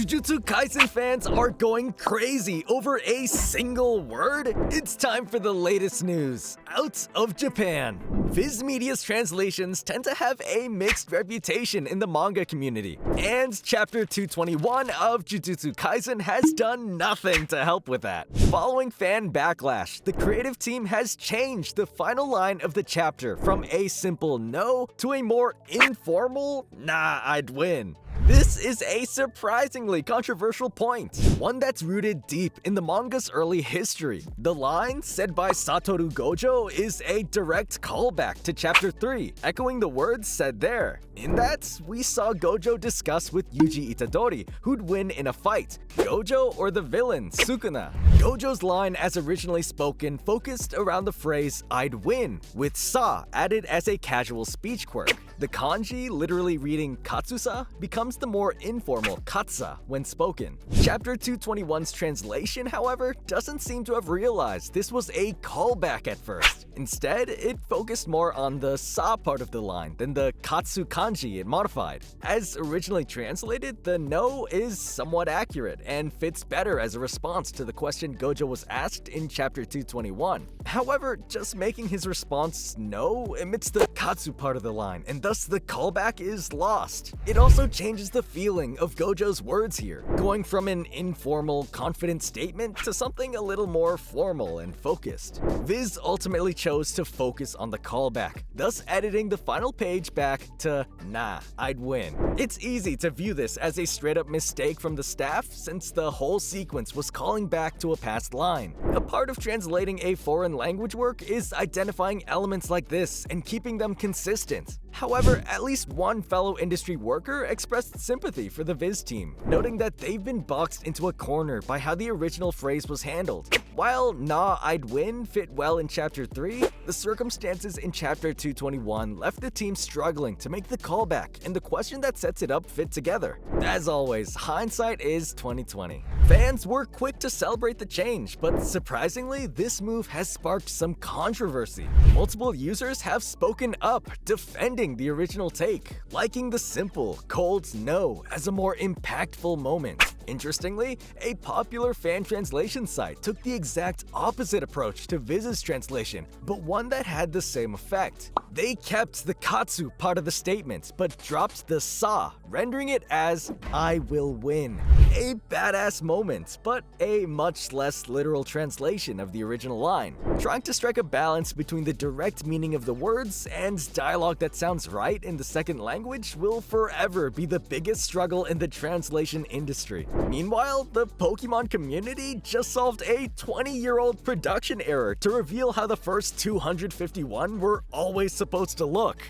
Jujutsu Kaisen fans are going crazy over a single word? It's time for the latest news out of Japan. Viz Media's translations tend to have a mixed reputation in the manga community, and Chapter 221 of Jujutsu Kaisen has done nothing to help with that. Following fan backlash, the creative team has changed the final line of the chapter from a simple no to a more informal, nah, I'd win. This is a surprisingly controversial point, one that's rooted deep in the manga's early history. The line, said by Satoru Gojo, is a direct callback to Chapter 3, echoing the words said there. In that, we saw Gojo discuss with Yuji Itadori who'd win in a fight, Gojo or the villain, Sukuna. Gojo's line as originally spoken focused around the phrase I'd win, with sa added as a casual speech quirk. The kanji, literally reading katsusa, becomes the more informal katsa when spoken. Chapter 221's translation, however, doesn't seem to have realized this was a callback at first. Instead, it focused more on the sa part of the line than the katsu kanji it modified. As originally translated, the no is somewhat accurate and fits better as a response to the question Gojo was asked in Chapter 221. However, just making his response no omits the katsu part of the line, and thus the callback is lost. It also changes the feeling of Gojo's words here, going from an informal, confident statement to something a little more formal and focused. Viz ultimately chose to focus on the callback, thus editing the final page back to nah, I'd win. It's easy to view this as a straight-up mistake from the staff, since the whole sequence was calling back to a past line. A part of translating a foreign language work is identifying elements like this and keeping them consistent. However, at least one fellow industry worker expressed sympathy for the Viz team, noting that they've been boxed into a corner by how the original phrase was handled. While nah, I'd win fit well in Chapter 3, the circumstances in Chapter 221 left the team struggling to make the callback and the question that sets it up fit together. As always, hindsight is 2020. Fans were quick to celebrate the change, but surprisingly, this move has sparked some controversy. Multiple users have spoken up, defending the original take, liking the simple, cold no as a more impactful moment. Interestingly, a popular fan translation site took the exact opposite approach to Viz's translation, but one that had the same effect. They kept the katsu part of the statement, but dropped the sa, rendering it as I will win. A badass moment, but a much less literal translation of the original line. Trying to strike a balance between the direct meaning of the words and dialogue that sounds right in the second language will forever be the biggest struggle in the translation industry. Meanwhile, the Pokemon community just solved a 20-year-old production error to reveal how the first 251 were always supposed to look.